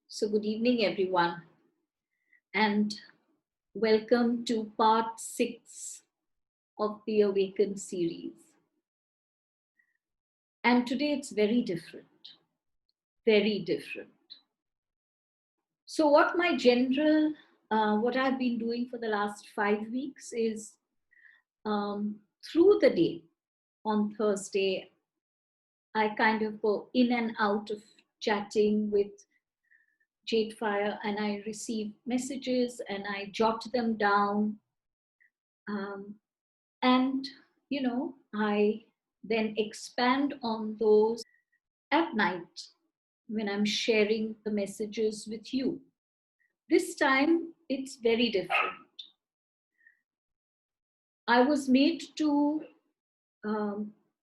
So, good evening, everyone, and welcome to part 6 of the Awaken series. And today it's very different, very different. So, what I've been doing for the last 5 weeks is through the day on Thursday, I kind of go in and out of chatting with JadeFire, and I receive messages and I jot them down. And I then expand on those at night when I'm sharing the messages with you. This time it's very different. I was made to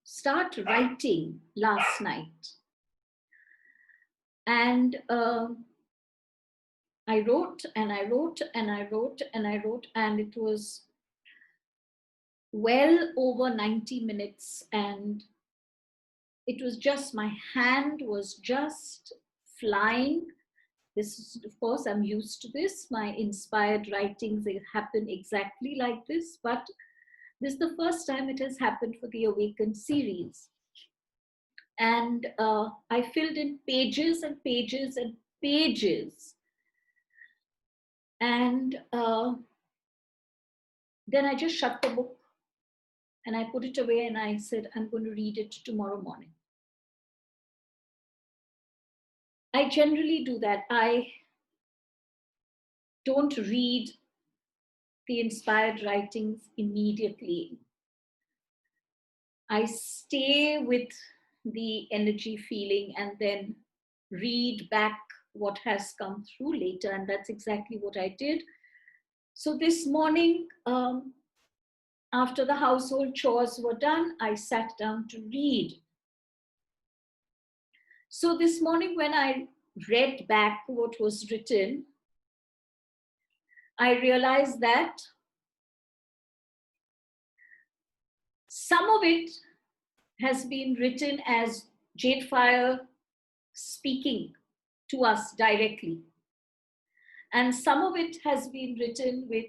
start writing last night, and I wrote and I wrote and I wrote and I wrote, and it was well over 90 minutes, and it was just, my hand was just flying. This is, of course, I'm used to this. My inspired writings, they happen exactly like this, but this is the first time it has happened for the Awaken series. And I filled in pages and pages and pages. And then I just shut the book and I put it away and I said, I'm going to read it tomorrow morning. I generally do that. I don't read the inspired writings immediately. I stay with the energy feeling and then read back what has come through later. And that's exactly what I did. So this morning, after the household chores were done, I sat down to read. So this morning, when I read back what was written, I realized that some of it has been written as JadeFire speaking to us directly. And some of it has been written with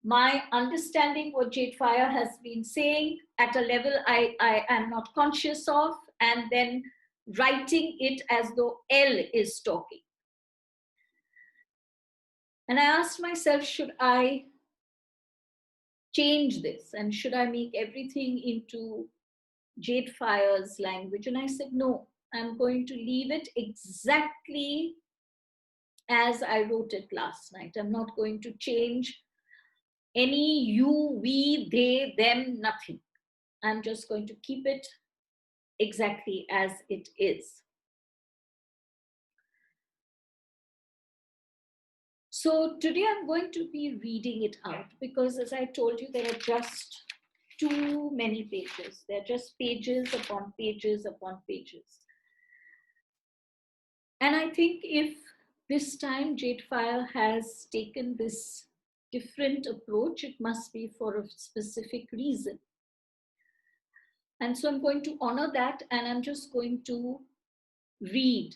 my understanding what JadeFire has been saying at a level I am not conscious of, and then writing it as though L is talking. And I asked myself, should I change this? And should I make everything into JadeFire's language? And I said, no, I'm going to leave it exactly as I wrote it last night. I'm not going to change any you, we, they, them, nothing. I'm just going to keep it exactly as it is. So today I'm going to be reading it out because, as I told you, there are just too many pages. There are just pages upon pages upon pages. And I think if this time JadeFire has taken this different approach, it must be for a specific reason. And so I'm going to honor that, and I'm just going to read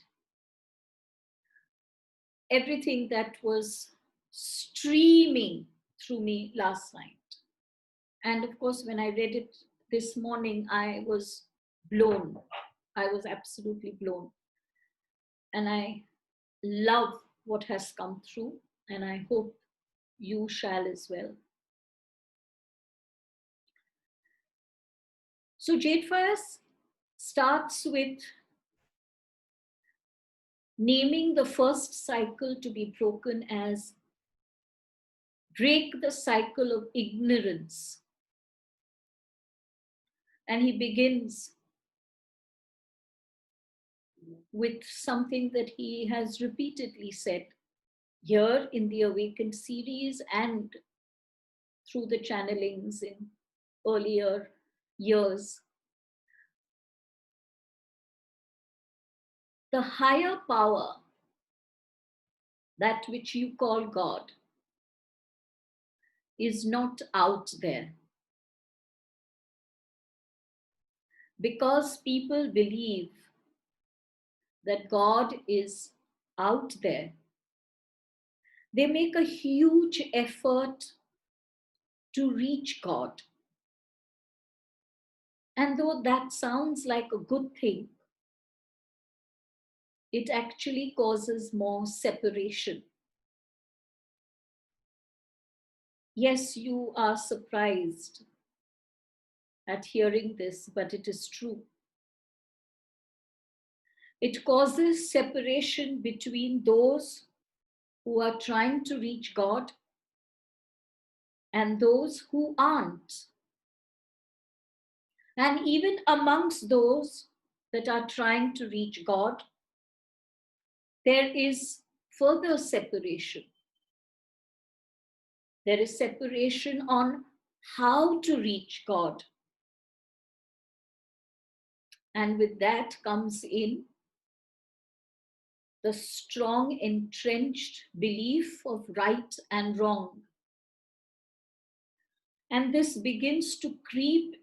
everything that was streaming through me last night. And of course, when I read it this morning, I was blown. I was absolutely blown. And I love what has come through, and I hope you shall as well. So JadeFire starts with naming the first cycle to be broken as break the cycle of ignorance. And he begins with something that he has repeatedly said here in the Awaken series and through the channelings in earlier years. The higher power, that which you call God, is not out there. Because people believe that God is out there, they make a huge effort to reach God. And though that sounds like a good thing, it actually causes more separation. Yes, you are surprised at hearing this, but it is true. It causes separation between those who are trying to reach God and those who aren't. And even amongst those that are trying to reach God, there is further separation. There is separation on how to reach God. And with that comes in the strong, entrenched belief of right and wrong. And this begins to creep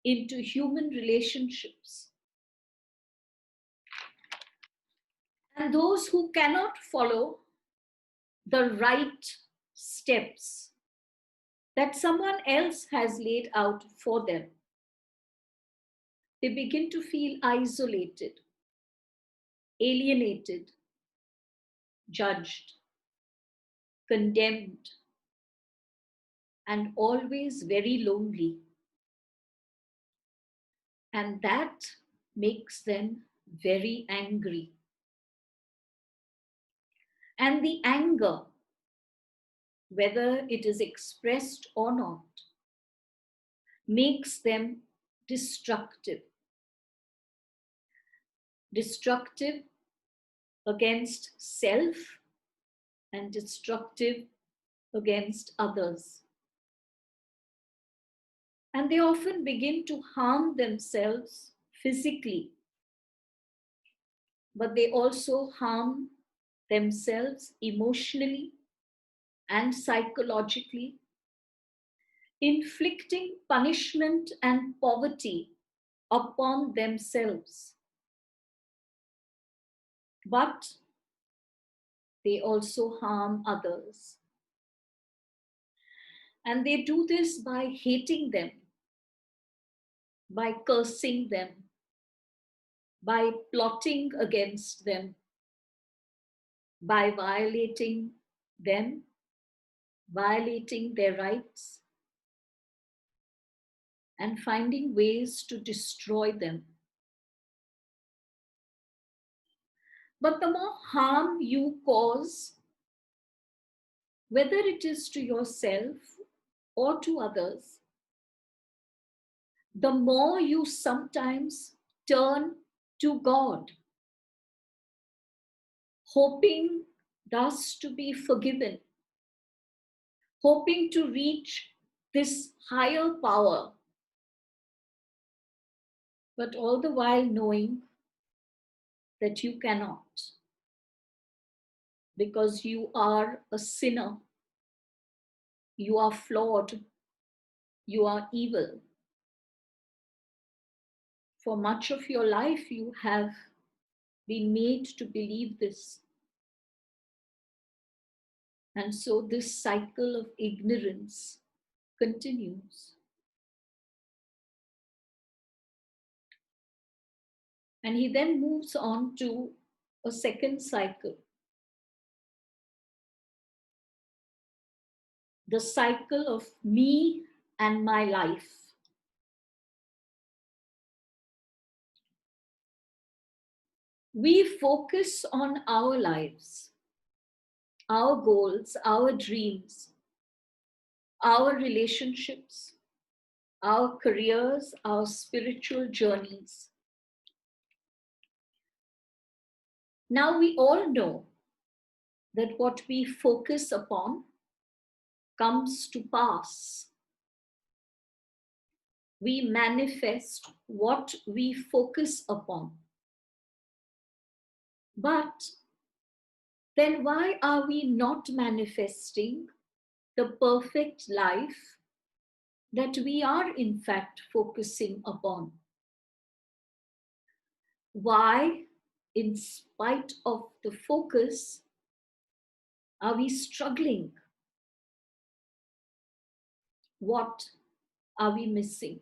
into human relationships. And those who cannot follow the right steps that someone else has laid out for them, they begin to feel isolated, alienated, judged, condemned, and always very lonely. And that makes them very angry. And the anger, whether it is expressed or not, makes them destructive. Destructive against self and destructive against others. And they often begin to harm themselves physically, but they also harm themselves emotionally and psychologically, inflicting punishment and poverty upon themselves. But they also harm others. And they do this by hating them, by cursing them, by plotting against them, by violating them, violating their rights, and finding ways to destroy them. But the more harm you cause, whether it is to yourself or to others, the more you sometimes turn to God, hoping thus to be forgiven, hoping to reach this higher power, but all the while knowing that you cannot, because you are a sinner, you are flawed, you are evil. For much of your life, you have been made to believe this. And so this cycle of ignorance continues. And he then moves on to a second cycle. The cycle of me and my life. We focus on our lives, our goals, our dreams, our relationships, our careers, our spiritual journeys. Now we all know that what we focus upon comes to pass. We manifest what we focus upon. But then why are we not manifesting the perfect life that we are in fact focusing upon? Why in spite of the focus, are we struggling? What are we missing?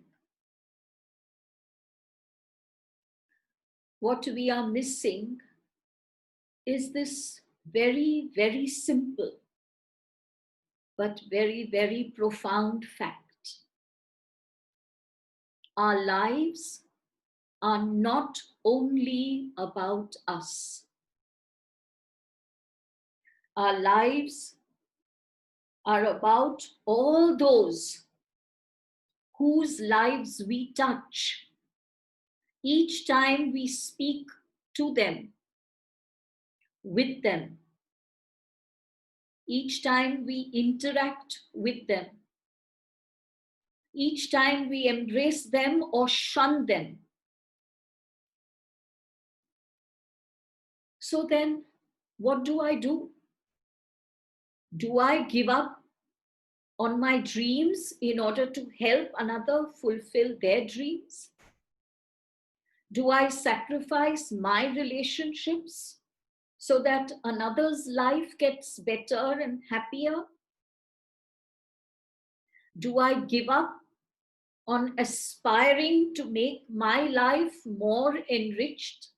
What we are missing is this very, very simple but very, very profound fact. Our lives are not only about us. Our lives are about all those whose lives we touch each time we speak to them, with them, each time we interact with them, each time we embrace them or shun them. So then, what do I do? Do I give up on my dreams in order to help another fulfill their dreams? Do I sacrifice my relationships so that another's life gets better and happier? Do I give up on aspiring to make my life more enriched?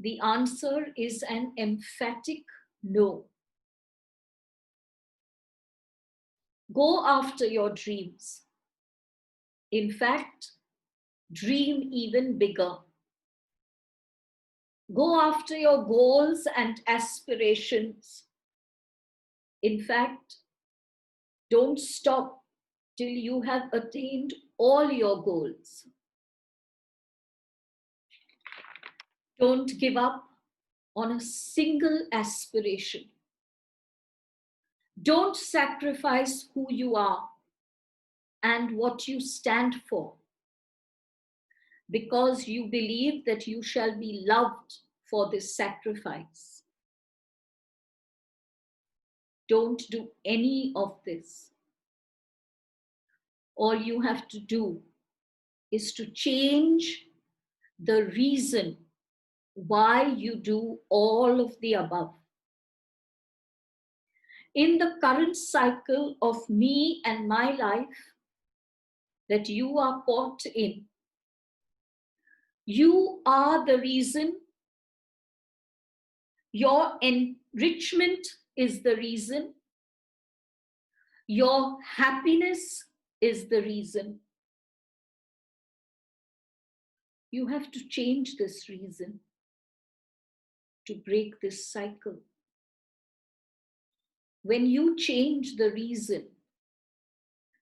The answer is an emphatic no. Go after your dreams. In fact, dream even bigger. Go after your goals and aspirations. In fact, don't stop till you have attained all your goals. Don't give up on a single aspiration. Don't sacrifice who you are and what you stand for because you believe that you shall be loved for this sacrifice. Don't do any of this. All you have to do is to change the reason why you do all of the above. In the current cycle of me and my life that you are caught in, you are the reason. Your enrichment is the reason. Your happiness is the reason. You have to change this reason to break this cycle. When you change the reason,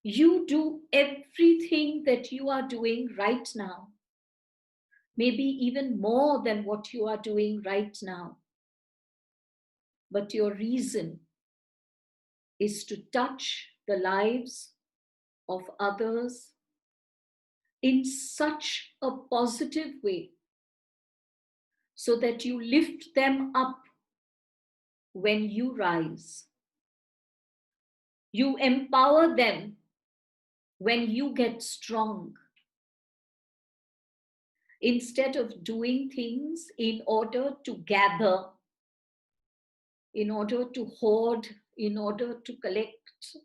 you do everything that you are doing right now, maybe even more than what you are doing right now. But your reason is to touch the lives of others in such a positive way so that you lift them up when you rise. You empower them when you get strong. Instead of doing things in order to gather, in order to hoard, in order to collect,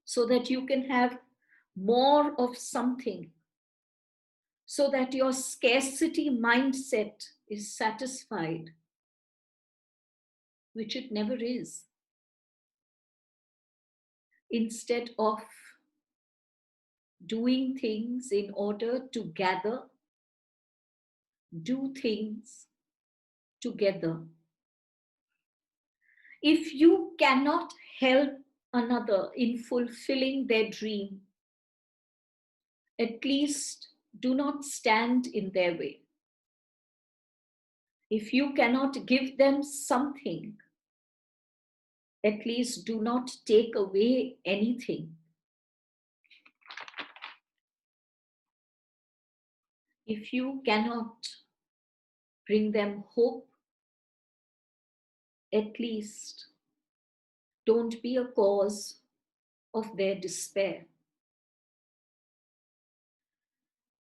so that you can have more of something, so that your scarcity mindset is satisfied, which it never is. Instead of doing things in order to gather, do things together. If you cannot help another in fulfilling their dream, at least do not stand in their way. If you cannot give them something, at least do not take away anything. If you cannot bring them hope, at least don't be a cause of their despair.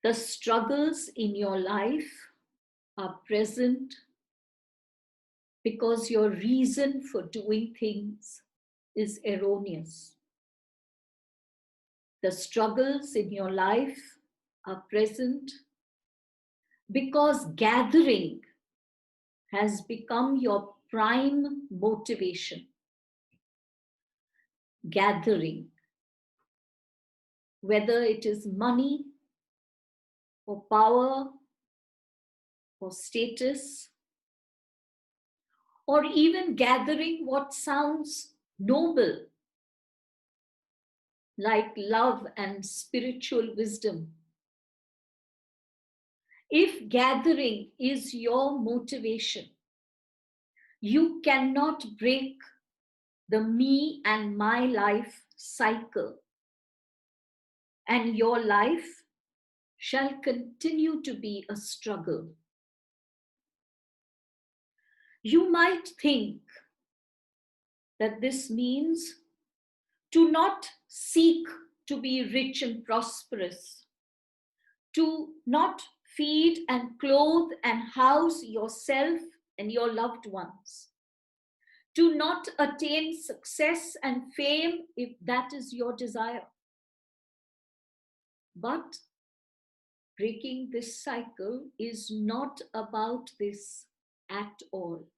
The struggles in your life are present because your reason for doing things is erroneous. The struggles in your life are present because gathering has become your prime motivation. Gathering, whether it is money or power or status, or even gathering what sounds noble, like love and spiritual wisdom. If gathering is your motivation, you cannot break the me and my life cycle, and your life shall continue to be a struggle. You might think that this means to not seek to be rich and prosperous, to not feed and clothe and house yourself and your loved ones, to not attain success and fame if that is your desire. But breaking this cycle is not about this at all.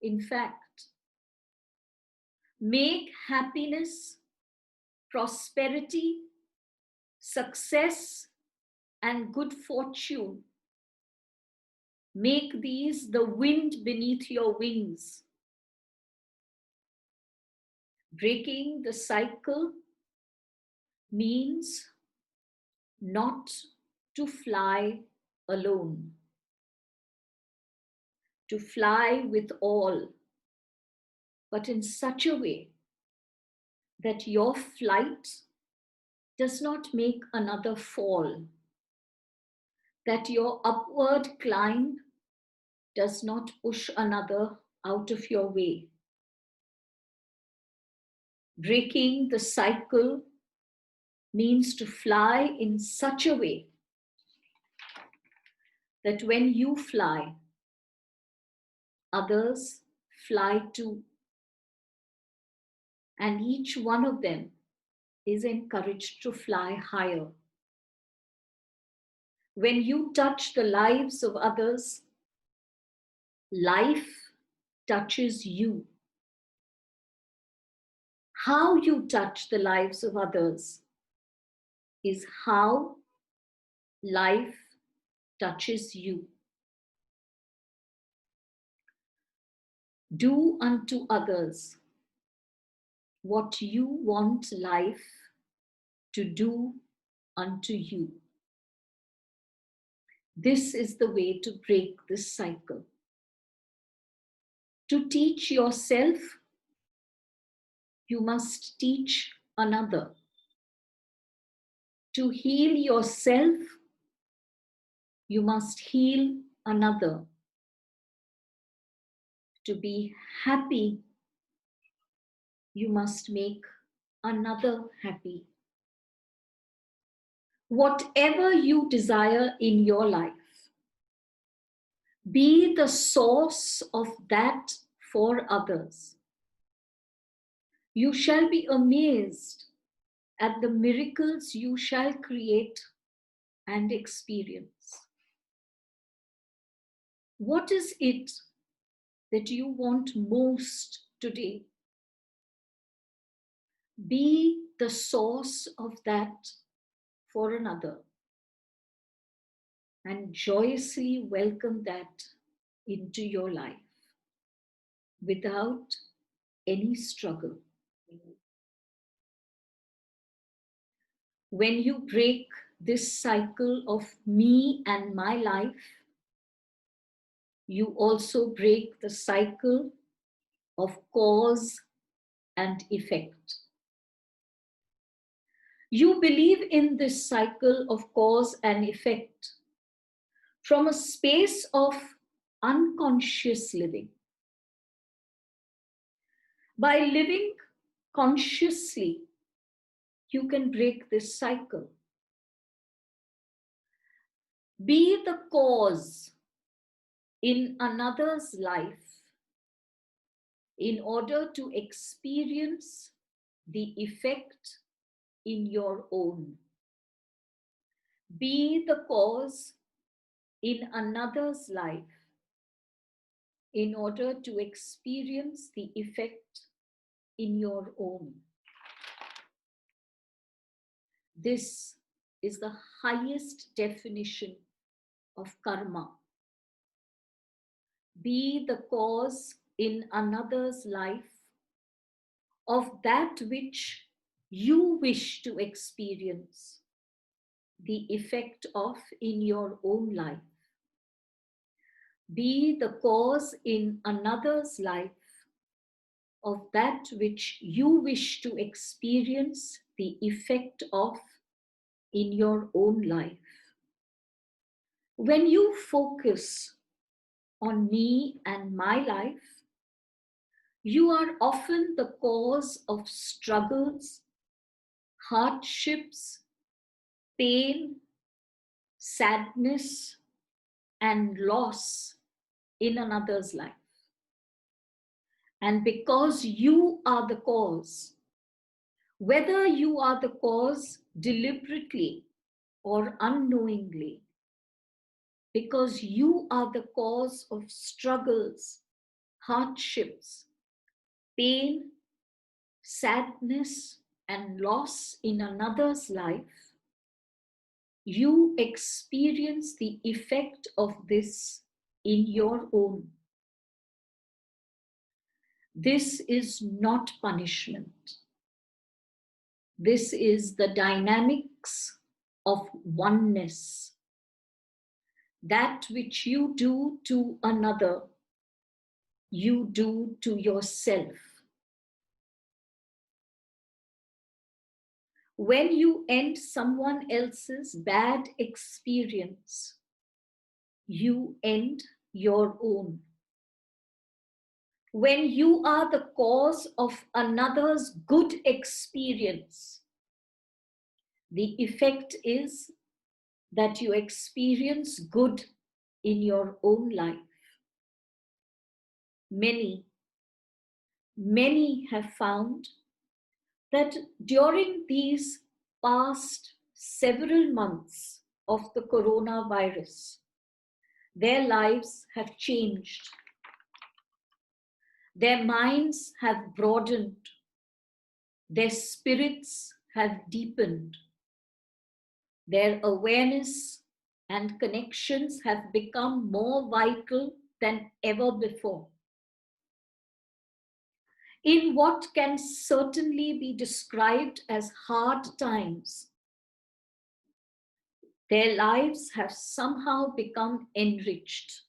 In fact, make happiness, prosperity, success, and good fortune. Make these the wind beneath your wings. Breaking the cycle means not to fly alone, to fly with all, but in such a way that your flight does not make another fall, that your upward climb does not push another out of your way. Breaking the cycle means to fly in such a way that when you fly, others fly too. And each one of them is encouraged to fly higher. When you touch the lives of others, life touches you. How you touch the lives of others is how life touches you. Do unto others what you want life to do unto you. This is the way to break this cycle. To teach yourself, you must teach another. To heal yourself, you must heal another. To be happy, you must make another happy. Whatever you desire in your life, be the source of that for others. You shall be amazed at the miracles you shall create and experience. What is it that you want most today? Be the source of that for another and joyously welcome that into your life without any struggle. When you break this cycle of me and my life, you also break the cycle of cause and effect. You believe in this cycle of cause and effect from a space of unconscious living. By living consciously, you can break this cycle. Be the cause in another's life in order to experience the effect in your own. Be the cause in another's life in order to experience the effect in your own. This is the highest definition of karma. Be the cause in another's life of that which you wish to experience the effect of in your own life. Be the cause in another's life of that which you wish to experience the effect of in your own life. When you focus on me and my life, you are often the cause of struggles, hardships, pain, sadness, and loss in another's life. And because you are the cause, whether you are the cause deliberately or unknowingly, because you are the cause of struggles, hardships, pain, sadness, and loss in another's life, you experience the effect of this in your own. This is not punishment. This is the dynamics of oneness. That which you do to another, you do to yourself. When you end someone else's bad experience, you end your own. When you are the cause of another's good experience, the effect is that you experience good in your own life. Many have found that during these past several months of the coronavirus, their lives have changed. Their minds have broadened. Their spirits have deepened. Their awareness and connections have become more vital than ever before. In what can certainly be described as hard times, their lives have somehow become enriched.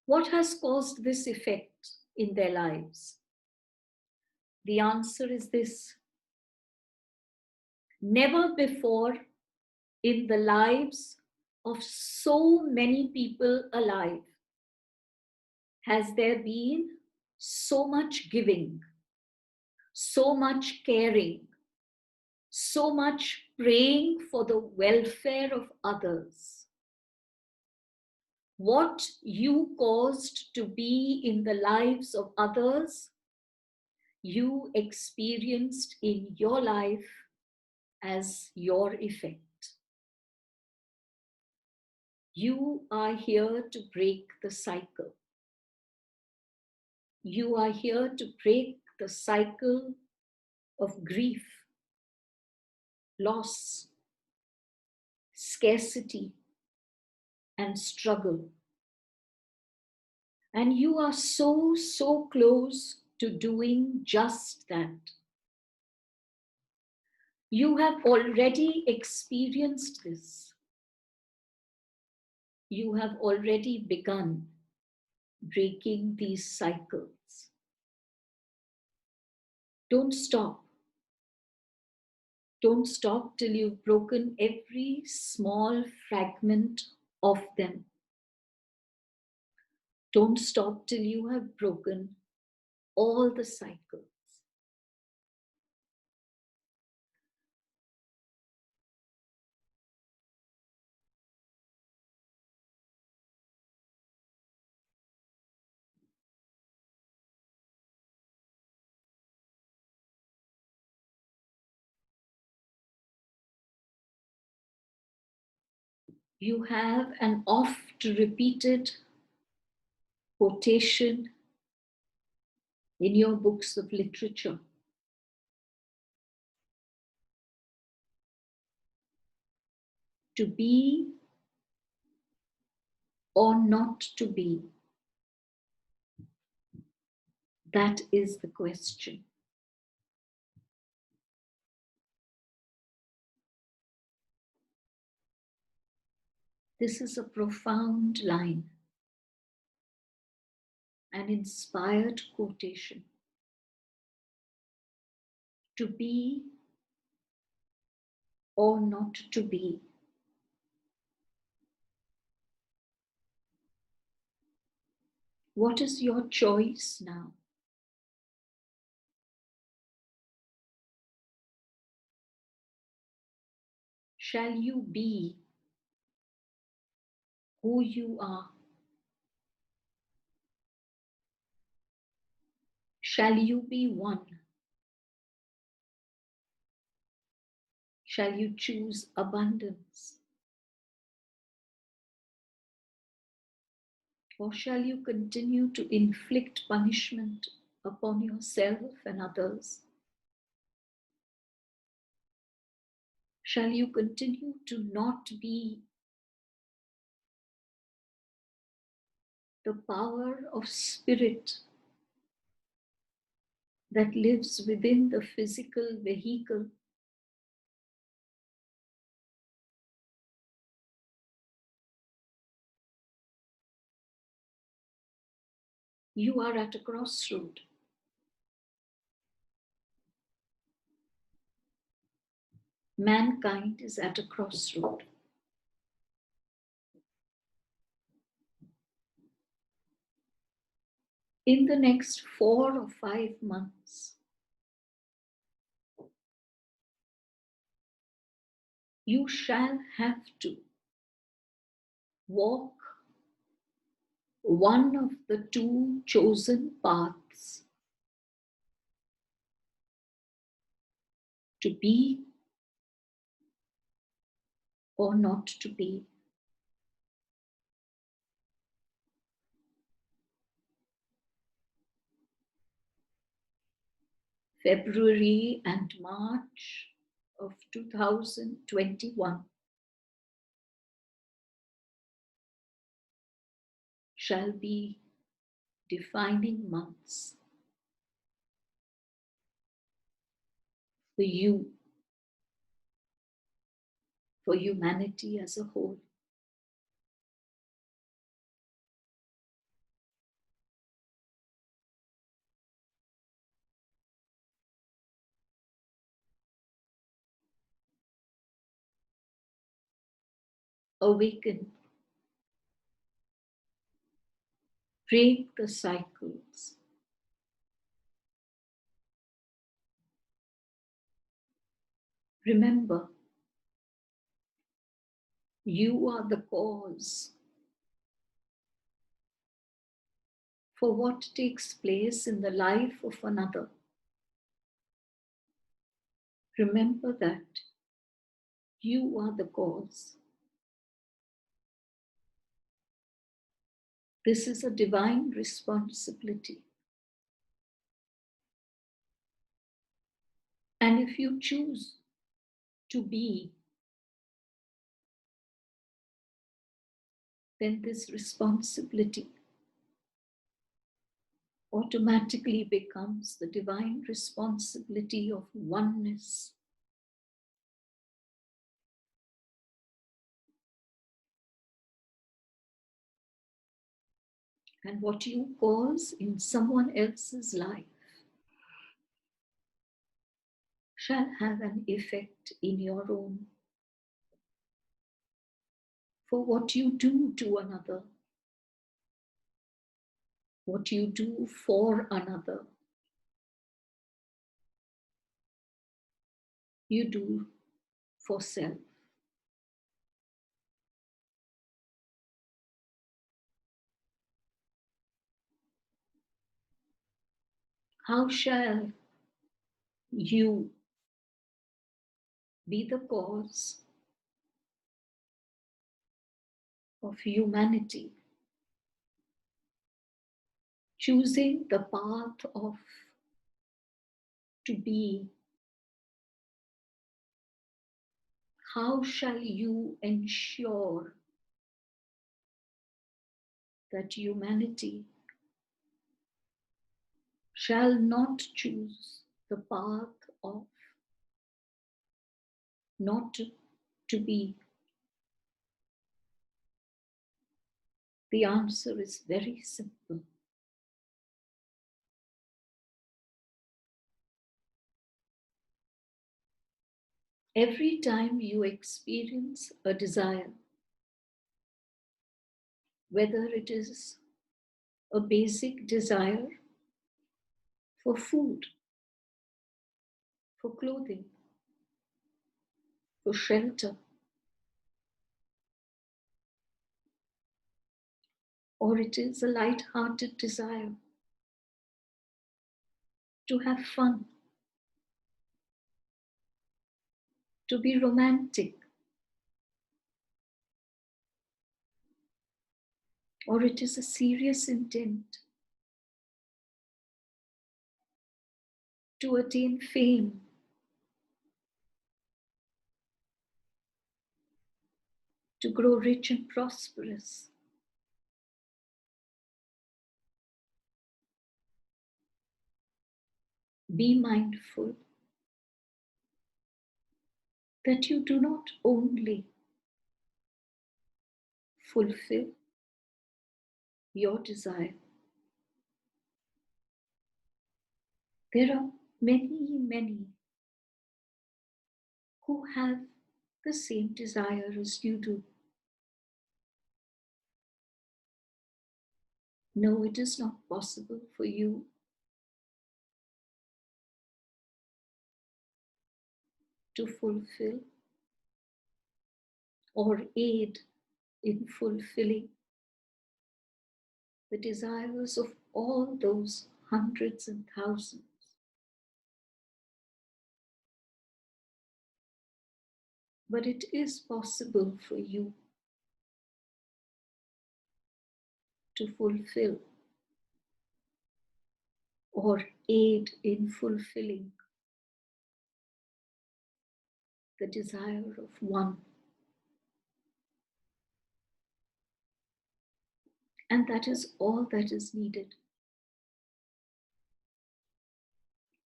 What has caused this effect in their lives? The answer is this: never before in the lives of so many people alive has there been so much giving, so much caring, so much praying for the welfare of others. What you caused to be in the lives of others, you experienced in your life as your effect. You are here to break the cycle. You are here to break the cycle of grief, loss, scarcity, and struggle. And you are so close to doing just that. You have already experienced this. You have already begun breaking these cycles. Don't stop. Don't stop till you've broken every small fragment of them. Don't stop till you have broken all the cycles. You have an oft repeated quotation in your books of literature. To be or not to be? That is the question. This is a profound line, an inspired quotation. To be or not to be? What is your choice now? Shall you be who you are? Shall you be one? Shall you choose abundance? Or shall you continue to inflict punishment upon yourself and others? Shall you continue to not be the power of spirit that lives within the physical vehicle? You are at a crossroad. Mankind is at a crossroad. In the next 4 or 5 months, you shall have to walk one of the two chosen paths: to be or not to be. February and March of 2021 shall be defining months for you, for humanity as a whole. Awaken. Break the cycles. Remember, you are the cause for what takes place in the life of another. Remember that you are the cause. This is a divine responsibility. And if you choose to be, then this responsibility automatically becomes the divine responsibility of oneness. And what you cause in someone else's life shall have an effect in your own. For what you do to another, what you do for another, you do for self. How shall you be the cause of humanity, choosing the path of to be. How shall you ensure that humanity shall not choose the path of not to be? The answer is very simple. Every time you experience a desire, whether it is a basic desire for food, for clothing, for shelter, or it is a light-hearted desire to have fun, to be romantic, or it is a serious intent to attain fame, to grow rich and prosperous. Be mindful that you do not only fulfill your desire. There are many who have the same desire as you do. No, it is not possible for you to fulfill or aid in fulfilling the desires of all those hundreds and thousands. But it is possible for you to fulfill or aid in fulfilling the desire of one. And that is all that is needed.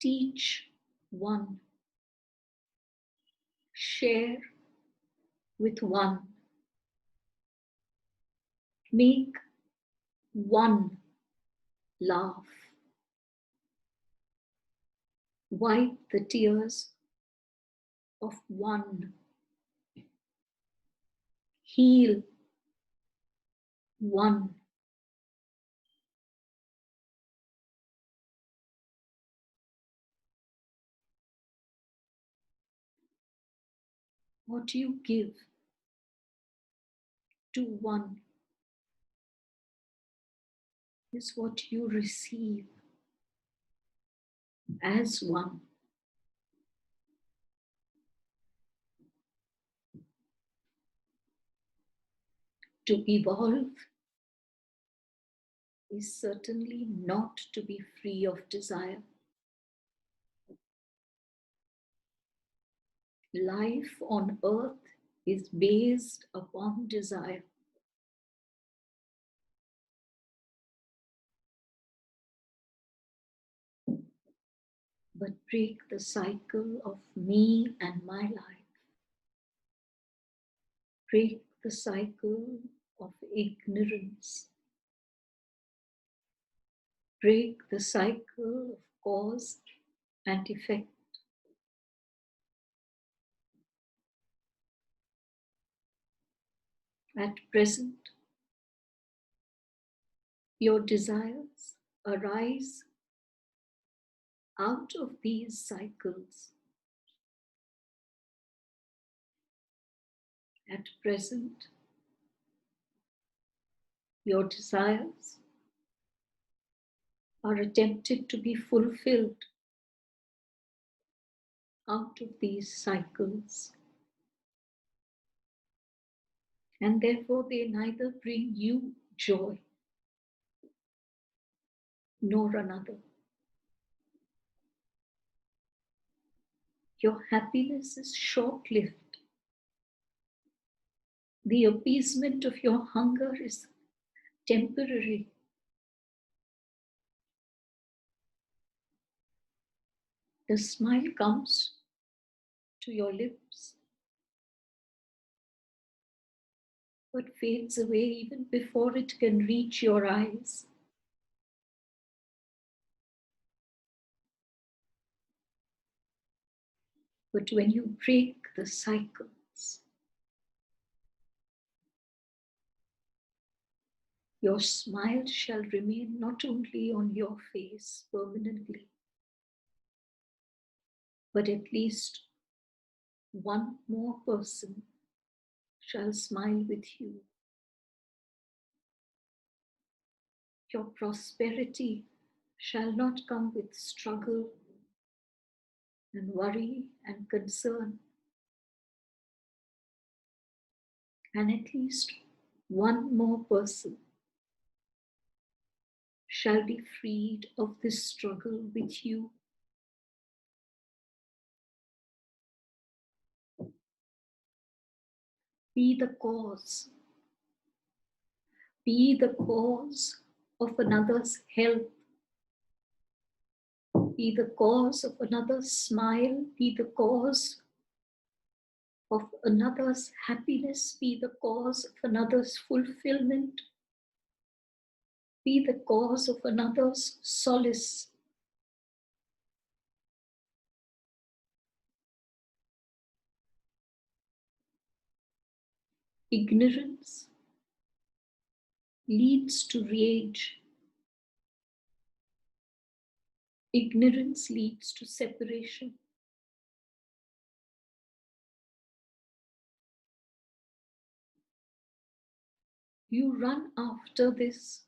Teach one. Share with one. Make one laugh. Wipe the tears of one. Heal one. What you give to one is what you receive as one. To evolve is certainly not to be free of desire. Life on earth is based upon desire. But break the cycle of me and my life. Break the cycle of ignorance. Break the cycle of cause and effect. At present, your desires arise out of these cycles. At present, your desires are attempted to be fulfilled out of these cycles. And therefore they neither bring you joy nor another. Your happiness is short-lived. The appeasement of your hunger is temporary. The smile comes to your lips, but fades away even before it can reach your eyes. But when you break the cycles, your smile shall remain not only on your face permanently, but at least one more person shall smile with you. Your prosperity shall not come with struggle and worry and concern. And at least one more person shall be freed of this struggle with you. Be the cause. Be the cause of another's health. Be the cause of another's smile. Be the cause of another's happiness. Be the cause of another's fulfillment. Be the cause of another's solace. Ignorance leads to rage. Ignorance leads to separation. You run after this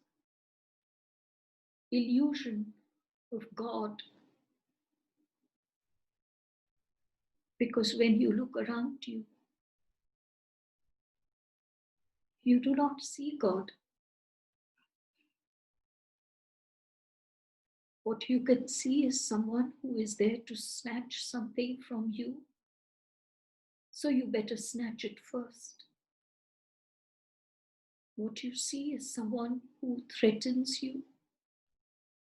illusion of God, because when you look around you, you do not see God. What you can see is someone who is there to snatch something from you. So you better snatch it first. What you see is someone who threatens you,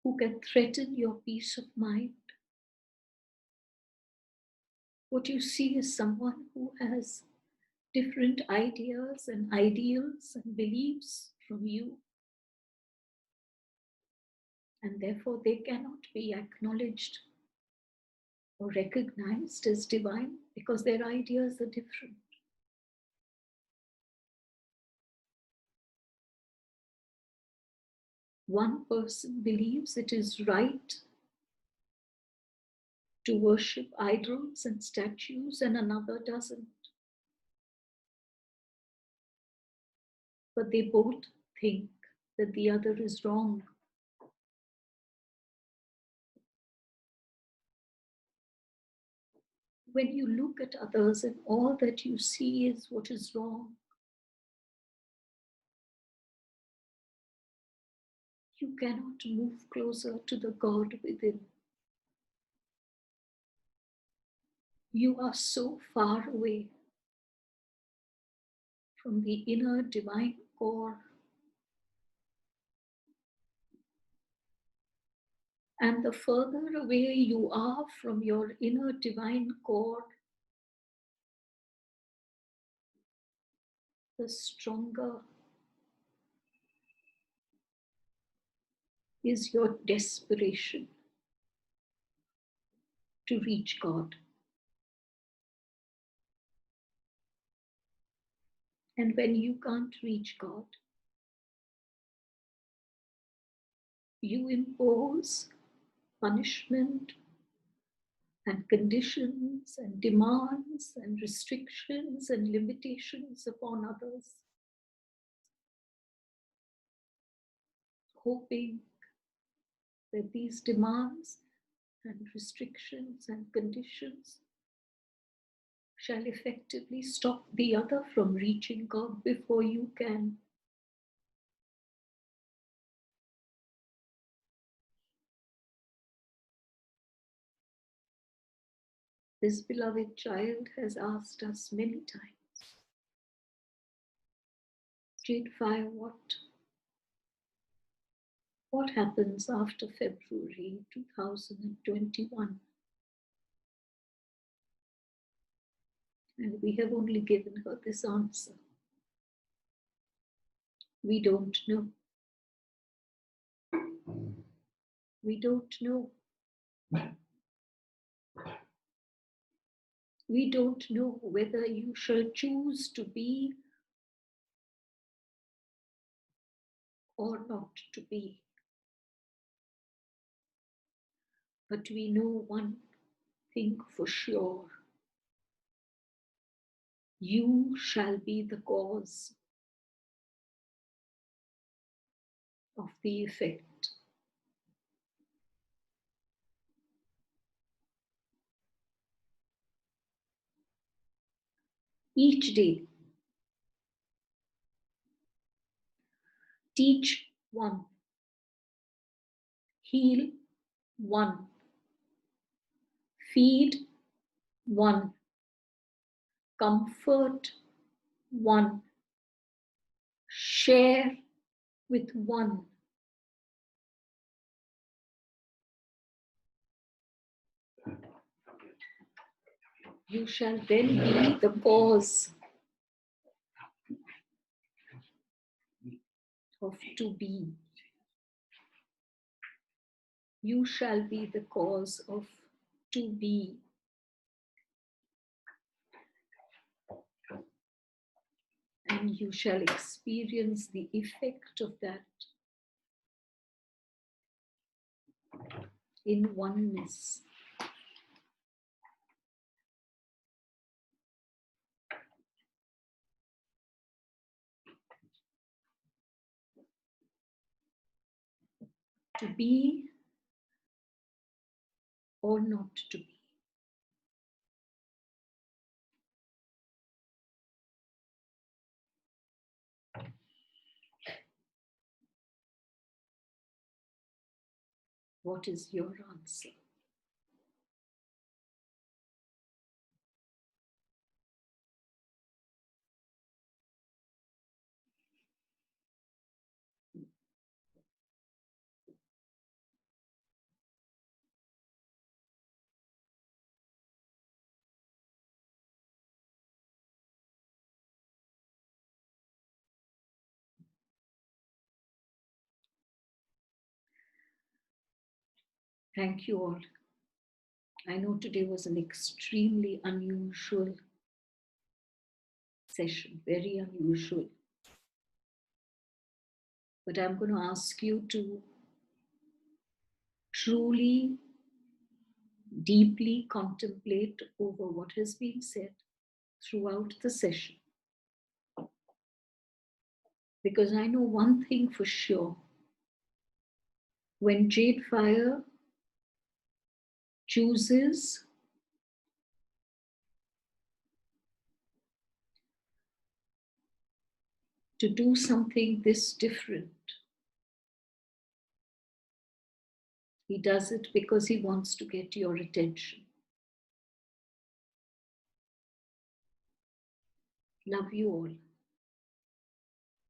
who can threaten your peace of mind. What you see is someone who has different ideas and ideals and beliefs from you. And therefore they cannot be acknowledged or recognized as divine because their ideas are different. One person believes it is right to worship idols and statues, and another doesn't. But they both think that the other is wrong. When you look at others and all that you see is what is wrong, you cannot move closer to the God within. You are so far away from the inner divine core. And the further away you are from your inner divine core, the stronger is your desperation to reach God. And when you can't reach God, you impose punishment and conditions and demands and restrictions and limitations upon others, hoping that these demands and restrictions and conditions shall effectively stop the other from reaching God before you can. This beloved child has asked us many times, JadeFire, what happens after February 2021? And we have only given her this answer. We don't know. We don't know. We don't know whether you shall choose to be or not to be. But we know one thing for sure. You shall be the cause of the effect. Each day, teach one, heal one, feed one, comfort one, share with one. You shall then be the cause of to be. You shall be the cause of to be. And you shall experience the effect of that in oneness. To be or not to be. What is your answer? Thank you all. I know today was an extremely unusual session, very unusual. But I'm going to ask you to truly, deeply contemplate over what has been said throughout the session. Because I know one thing for sure. When JadeFire chooses to do something this different, he does it because he wants to get your attention. Love you all.